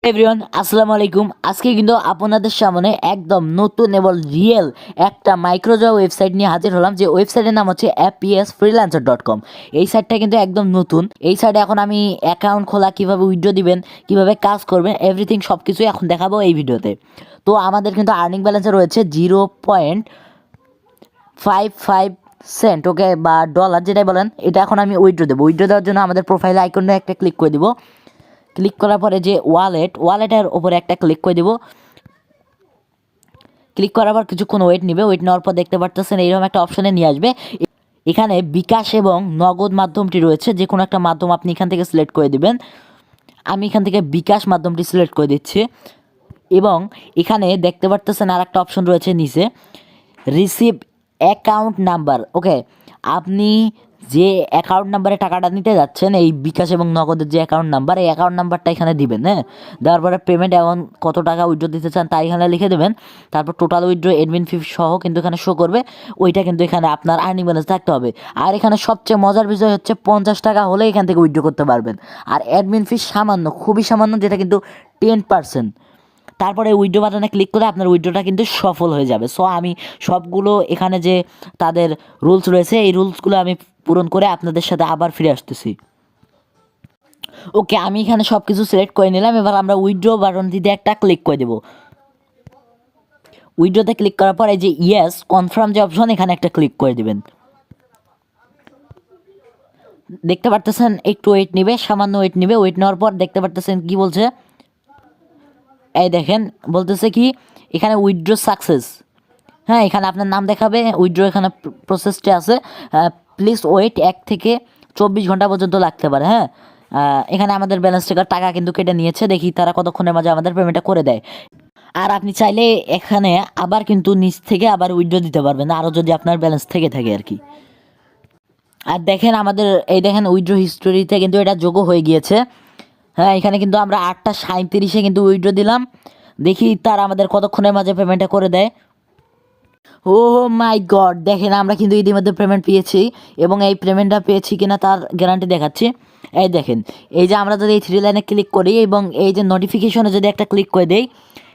Everyone আসসালামু আলাইকুম। আজকে কিন্তু আপনাদের সামনে একদম নতুন এবং রিয়েল একটা মাইক্রোজব ওয়েবসাইট নিয়ে হাজির হলাম, যে ওয়েবসাইটের নাম হচ্ছে apsfreelancer.com। এই সাইটটা কিন্তু একদম নতুন। এই সাইটে এখন আমি অ্যাকাউন্ট খোলা, কিভাবে উইথড্র দিবেন, কিভাবে কাজ করবেন, এভরিথিং সব কিছুই এখন দেখাবো এই ভিডিওতে। তো আমাদের কিন্তু আর্নিং ব্যালেন্সে রয়েছে 0.55 সেন্ট, ওকে, বা ডলার যেটাই বলেন। এটা এখন আমি উইথড্র দেবো। উইথড্র দেওয়ার জন্য আমাদের প্রোফাইল আইকনে একটা ক্লিক করে দিব। ক্লিক করার পরে যে ওয়ালেটের উপরে একটা ক্লিক করে দিব। ক্লিক করার পর কিছুক্ষণ ওয়েট নেবে। ওয়েট নেওয়ার পর দেখতে পারতেছেন এইরকম একটা অপশনে নিয়ে আসবে। এখানে বিকাশ এবং নগদ মাধ্যমটি রয়েছে, যে কোনো একটা মাধ্যম আপনি এখান থেকে সিলেক্ট করে দিবেন। আমি এখান থেকে বিকাশ মাধ্যমটি সিলেক্ট করে দিচ্ছি। এবং এখানে দেখতে পারতেছেন আর একটা অপশন রয়েছে নিচে, রিসিভ অ্যাকাউন্ট নাম্বার। ওকে, আপনি যে অ্যাকাউন্ট নাম্বারে টাকাটা নিতে যাচ্ছেন, এই বিকাশ এবং নগদের যে অ্যাকাউন্ট নাম্বার, এই অ্যাকাউন্ট নাম্বারটা এখানে দিবেন। হ্যাঁ, দেওয়ার পরে পেমেন্ট অ্যামাউন্ট কত টাকা উইথড্র দিতে চান তা এখানে লিখে দেবেন। তারপর টোটাল উইথড্র অ্যাডমিন ফি সহ কিন্তু এখানে শো করবে। ওইটা কিন্তু এখানে আপনার আর্নিং ব্যালেন্স থাকতে হবে। আর এখানে সবচেয়ে মজার বিষয় হচ্ছে 50 টাকা হলে এখান থেকে উইথড্র করতে পারবেন। আর অ্যাডমিন ফি সামান্য, খুবই সামান্য, যেটা কিন্তু 10%। তারপরে উইথড্র বাটনে ক্লিক করে আপনার উইথড্রটা কিন্তু সফল হয়ে যাবে। সো আমি সবগুলো এখানে যে তাদের রুলস রয়েছে, এই রুলসগুলো আমি পূরণ করে আপনাদের সাথে আবার ফিরে আসতেছি। ওকে, আমি এখানে সব কিছু সিলেক্ট করে নিলাম। এবার আমরা উইথড্র বাটনটিতে একটা ক্লিক করে দেবো। উইথড্রতে ক্লিক করার পর এই যে ইয়েস কনফার্ম যে অপশন, এখানে একটা ক্লিক করে দেবেন। দেখতে পারতেছেন একটু ওয়েট নেবে, সামান্য ওয়েট নেবে। ওয়েট নেওয়ার পর দেখতে পারতেছেন কি বলছে, এই দেখেন বলতেছে কি এখানে উইথড্র সাকসেস। হ্যাঁ, এখানে আপনার নাম দেখাবে। উইথড্র এখানে প্রসেসটা আছে। প্লিজ ওয়েট 1 থেকে 24 ঘন্টা পর্যন্ত লাগতে পারে। হ্যাঁ, এখানে আমাদের ব্যালেন্স থেকে টাকা কিন্তু কেটে নিয়েছে। দেখি তারা কতক্ষণের মাঝে আমাদের পেমেন্টটা করে দেয়। আর আপনি চাইলে এখানে আবার কিন্তু নিচ থেকে আবার উইথড্র দিতে পারবেন, আরও যদি আপনার ব্যালেন্স থেকে থাকে আর কি। আর দেখেন আমাদের এই দেখেন উইথড্র হিস্টোরিতে কিন্তু এটা যোগ হয়ে গিয়েছে। হ্যাঁ, এখানে কিন্তু আমরা 8টা 37-এ কিন্তু উইথড্র দিলাম। দেখি তারা আমাদের কতক্ষণের মাঝে পেমেন্টটা করে দেয়। ও মাই গড, দেখেন আমরা কিন্তু ইতিমধ্যে পেমেন্ট পেয়েছি, এবং এই পেমেন্টটা পেয়েছি কিনা তার গ্যারান্টি দেখাচ্ছি। এই দেখেন, এই যে আমরা যদি এই 3 লাইনে ক্লিক করি এবং এই যে নোটিফিকেশনে যদি একটা ক্লিক করে দেই,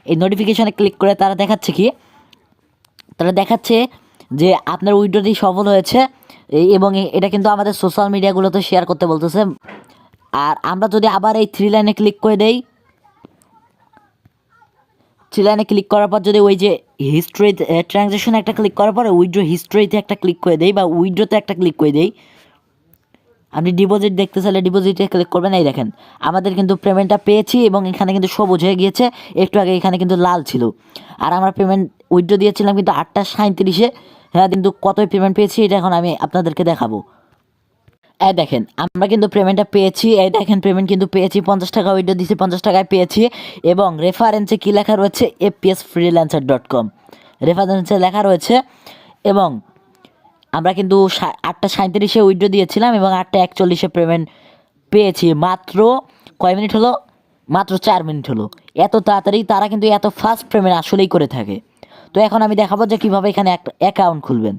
এই নোটিফিকেশনে ক্লিক করে তারা দেখাচ্ছে কি, তারা দেখাচ্ছে যে আপনার উইথড্রটি সফল হয়েছে। এবং এটা কিন্তু আমাদের সোশ্যাল মিডিয়াগুলোতে শেয়ার করতে বলতেছে। আর আমরা যদি আবার এই 3 লাইনে ক্লিক করে দেই, 3 লাইনে ক্লিক করার পর যদি ওই যে হিস্ট্রি ট্রানজ্যাকশনে একটা ক্লিক করার পরে উইথড্র হিস্ট্রিতে একটা ক্লিক করে দেই, বা উইথড্রতে একটা ক্লিক করে দেই, আপনি ডিপোজিট দেখতে চাইলে ডিপোজিটে ক্লিক করবেন। এই দেখেন আমাদের কিন্তু পেমেন্টটা পেয়েছি, এবং এখানে কিন্তু সবুজ হয়ে গিয়েছে। একটু আগে এখানে কিন্তু লাল ছিল। আর আমরা পেমেন্ট উইথড্র দিয়েছিলাম কিন্তু 8টা 37-এ। হ্যাঁ, কিন্তু কতই পেমেন্ট পেয়েছি এটা এখন আমি আপনাদেরকে দেখাবো। এই দেখেন আমরা কিন্তু পেমেন্টটা পেয়েছি। এই দেখেন পেমেন্ট কিন্তু পেয়েছি, 50 টাকা উইথড্র দিয়েছি, 50 টাকায় পেয়েছি। এবং রেফারেন্সে কী লেখা রয়েছে, apsfreelancer.com রেফারেন্সে লেখা রয়েছে। এবং আমরা কিন্তু 8টা 37-এ উইথড্র দিয়েছিলাম, এবং 8টা 41-এ পেমেন্ট পেয়েছি। মাত্র কয় মিনিট হলো? মাত্র 4 মিনিট হলো। এত তাড়াতাড়ি তারা কিন্তু এত ফাস্ট পেমেন্ট আসলেই করে থাকে। তো এখন আমি দেখাবো যে কীভাবে এখানে একটা অ্যাকাউন্ট খুলবেন।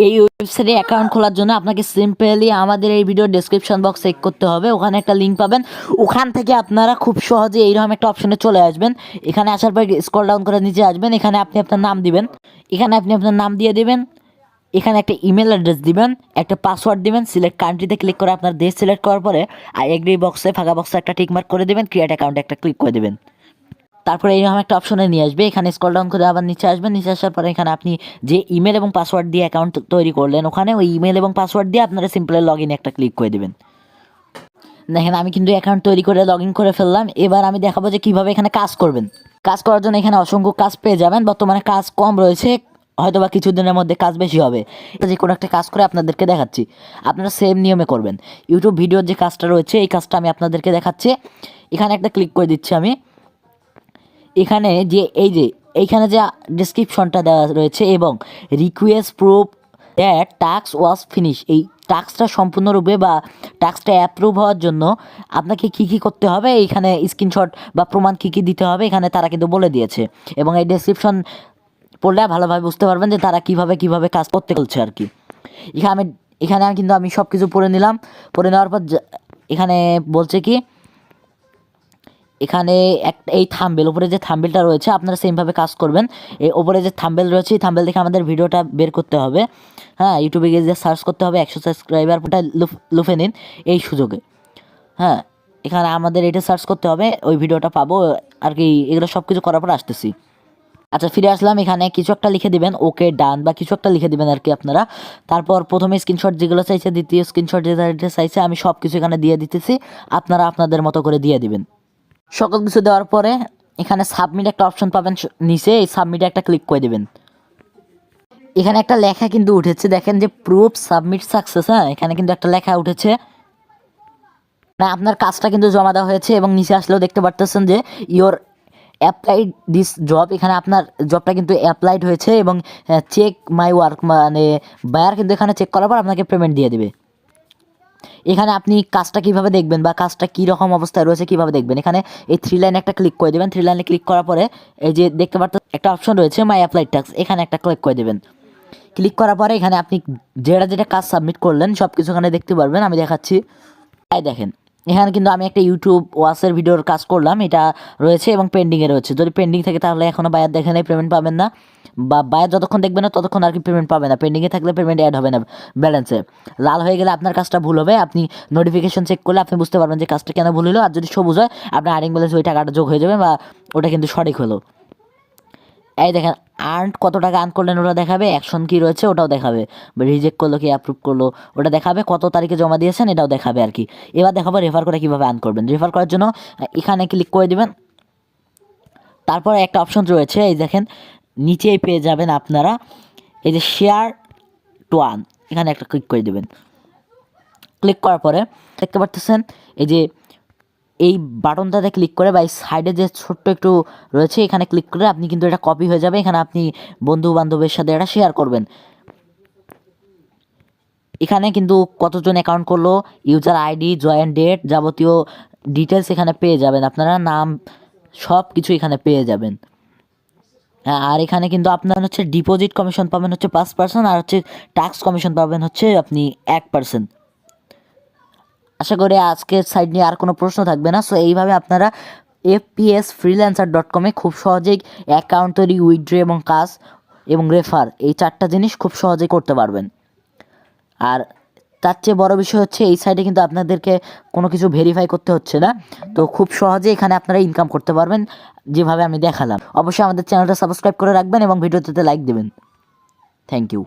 এই ওয়েবসাইটে অ্যাকাউন্ট খোলার জন্য আপনাকে সিম্পলি আমাদের এই ভিডিও ডেসক্রিপশন বক্স চেক করতে হবে। ওখানে একটা লিঙ্ক পাবেন, ওখান থেকে আপনারা খুব সহজে এইরকম একটা অপশনে চলে আসবেন। এখানে আসার পর স্ক্রল ডাউন করে নিচে আসবেন। এখানে আপনি আপনার নাম দিবেন। এখানে আপনি আপনার নাম দিয়ে দিবেন। এখানে একটা ইমেল অ্যাড্রেস দিবেন, একটা পাসওয়ার্ড দিবেন। সিলেক্ট কান্ট্রিতে ক্লিক করে আপনার দেশ সিলেক্ট করার পরে আই এগ্রি বক্সে, ফাঁকা বক্সে একটা টিক মার্ক করে দেবেন। ক্রিয়েট অ্যাকাউন্টে একটা ক্লিক করে দেবেন। তারপরে এইরকম একটা অপশনে নিয়ে আসবে। এখানে স্ক্রল ডাউন করে আবার নিচে আসবেন। নিচে আসার পরে এখানে আপনি যে ইমেল এবং পাসওয়ার্ড দিয়ে অ্যাকাউন্ট তৈরি করলেন, ওখানে ওই ইমেল এবং পাসওয়ার্ড দিয়ে আপনারা সিম্পলি লগ ইনে একটা ক্লিক করে দেবেন। দেখেন আমি কিন্তু অ্যাকাউন্ট তৈরি করে লগ ইন করে ফেললাম। এবার আমি দেখাবো যে কীভাবে এখানে কাজ করবেন। কাজ করার জন্য এখানে অসংখ্য কাজ পেয়ে যাবেন। বর্তমানে কাজ কম রয়েছে, হয়তো বা কিছুদিনের মধ্যে কাজ বেশি হবে। যে কোনো একটা কাজ করে আপনাদেরকে দেখাচ্ছি, আপনারা সেম নিয়মে করবেন। ইউটিউব ভিডিওর যে কাজটা রয়েছে, এই কাজটা আমি আপনাদেরকে দেখাচ্ছি। এখানে একটা ক্লিক করে দিচ্ছি আমি। এখানে যে এইখানে যে ডেসক্রিপশনটা দেওয়া রয়েছে, এবং request proof that task was finish, এই টাস্কটা সম্পূর্ণরূপে বা টাস্কটা অ্যাপ্রুভ হওয়ার জন্য আপনাকে কী কী করতে হবে, এইখানে স্ক্রিনশট বা প্রমাণ কী কী দিতে হবে এখানে তারা কিন্তু বলে দিয়েছে। এবং এই ডেসক্রিপশন পড়লে ভালোভাবে বুঝতে পারবেন যে তারা কীভাবে কাজ করতে বলছে আর কি। এখানে কিন্তু আমি সব কিছু পড়ে নিলাম। পড়ে নেওয়ার পর এখানে বলছে কি, এখানে এই থাম্বেল, উপরে যে থাম্বেলটা রয়েছে আপনারা সেমভাবে কাজ করবেন। এই ওপরে যে থাম্বেল রয়েছে এই থাম্বেল দেখে আমাদের ভিডিওটা বের করতে হবে। হ্যাঁ, ইউটিউবে গিয়ে যে সার্চ করতে হবে 100 সাবস্ক্রাইবার লুফে নিন এই সুযোগে। হ্যাঁ, এখানে আমাদের এটা সার্চ করতে হবে, ওই ভিডিওটা পাবো আর কি। এগুলো সব কিছু করার পর আসতেছি। আচ্ছা, ফিরে আসলাম। এখানে কিছু একটা লিখে দিবেন, ওকে ডান বা কিছু একটা লিখে দিবেন আর কি আপনারা। তারপর প্রথমে স্ক্রিনশট যেগুলো চাইছে, দ্বিতীয় স্ক্রিনশট যেটা চাইছে, আমি সব কিছু এখানে দিয়ে দিতেছি, আপনারা আপনাদের মতো করে দিয়ে দিবেন। সকল কিছু দেওয়ার পরে এখানে সাবমিট একটা অপশন পাবেন নিচে, এই সাবমিটে একটা ক্লিক করে দেবেন। এখানে একটা লেখা কিন্তু উঠেছে, দেখেন যে প্রুফ সাবমিট সাকসেস। হ্যাঁ, এখানে কিন্তু একটা লেখা উঠেছে, না আপনার কাজটা কিন্তু জমা দেওয়া হয়েছে। এবং নিচে আসলেও দেখতে পারতেছেন যে ইওর অ্যাপ্লাইড দিস জব, এখানে আপনার জবটা কিন্তু অ্যাপ্লাইড হয়েছে। এবং চেক মাই ওয়ার্ক, মানে বায়ার কিন্তু এখানে চেক করার পর আপনাকে পেমেন্ট দিয়ে দেবে। এখানে আপনি কাজটা কিভাবে দেখবেন বা কাজটা কী রকম অবস্থায় রয়েছে কীভাবে দেখবেন, এখানে এই 3 লাইনে একটা ক্লিক করে দেবেন। 3 লাইনে ক্লিক করার পরে এই যে দেখতে পারতেন একটা অপশন রয়েছে মাই অ্যাপ্লাইড টাস্ক, এখানে একটা ক্লিক করে দেবেন। ক্লিক করার পরে এখানে আপনি যেটা কাজ সাবমিট করলেন সব কিছু এখানে দেখতে পারবেন। আমি দেখাচ্ছি, তাই দেখেন এখানে কিন্তু আমি একটা ইউটিউব ওয়াচের ভিডিওর কাজ করলাম, এটা রয়েছে এবং পেন্ডিংয়ে রয়েছে। যদি পেন্ডিং থাকে তাহলে এখনও বায়ার দেখে নেই, পেমেন্ট পাবেন না। বা বায়ার যতক্ষণ দেখবে না ততক্ষণ আর কি পেমেন্ট পাবে না। পেন্ডিংয়ে থাকলে পেমেন্ট অ্যাড হবে না ব্যালেন্সে। লাল হয়ে গেলে আপনার কাজটা ভুল হবে, আপনি নোটিফিকেশন চেক করলে আপনি বুঝতে পারবেন যে কাজটা কেন ভুল হলো। আর যদি সবুজ হয় আপনার আর্নিং ব্যালেন্স ওই টাকাটা যোগ হয়ে যাবে বা ওটা কিন্তু সঠিক হলো। এই দেখেন কত টাকা আর্ন করলেন ওটা দেখাবে, অ্যাকশন কী রয়েছে ওটাও দেখাবে, রিজেক্ট করলো কি অ্যাপ্রুভ করলো ওটা দেখাবে, কত তারিখে জমা দিয়েছেন এটাও দেখাবে আর কি। এবার দেখাবো রেফার করে কীভাবে আর্ন করবেন। রেফার করার জন্য এখানে ক্লিক করে দেবেন। তারপর একটা অপশন রয়েছে, এই দেখেন নিচেই পেয়ে যাবেন আপনারা এই যে শেয়ার টু আর্ন, এখানে একটা ক্লিক করে দেবেন। ক্লিক করার পরে দেখতে পারতেছেন এই যে এই বাটনটাতে ক্লিক করে বা এই সাইডে যে ছোট্ট একটু রয়েছে এখানে ক্লিক করে আপনি কিন্তু এটা কপি হয়ে যাবে। এখানে আপনি বন্ধু বান্ধবের সাথে এটা শেয়ার করবেন। এখানে কিন্তু কতজন অ্যাকাউন্ট করলো, ইউজার আইডি, জয়েন ডেট, যাবতীয় ডিটেলস এখানে পেয়ে যাবেন আপনারা, নাম সব কিছু এখানে পেয়ে যাবেন। আর এখানে কিন্তু আপনার হচ্ছে ডিপোজিট কমিশন পাবেন হচ্ছে 5%, আর হচ্ছে ট্যাক্স কমিশন পাবেন হচ্ছে আপনি 1%। আশা করি আজকের সাইড নিয়ে আর কোনো প্রশ্ন থাকবে না। সো এইভাবে আপনারা fpsfreelancer.com খুব সহজেই অ্যাকাউন্ট তৈরি, উইথড্র এবং কাজ এবং রেফার, এই 4টা জিনিস খুব সহজেই করতে পারবেন। আর তার চেয়ে বড় বিষয় হচ্ছে এই সাইডে কিন্তু আপনাদেরকে কোনো কিছু ভেরিফাই করতে হচ্ছে না। তো খুব সহজে এখানে আপনারা ইনকাম করতে পারবেন যেভাবে আমি দেখালাম। অবশ্যই আমাদের চ্যানেলটা সাবস্ক্রাইব করে রাখবেন এবং ভিডিওতে লাইক দেবেন। Thank you.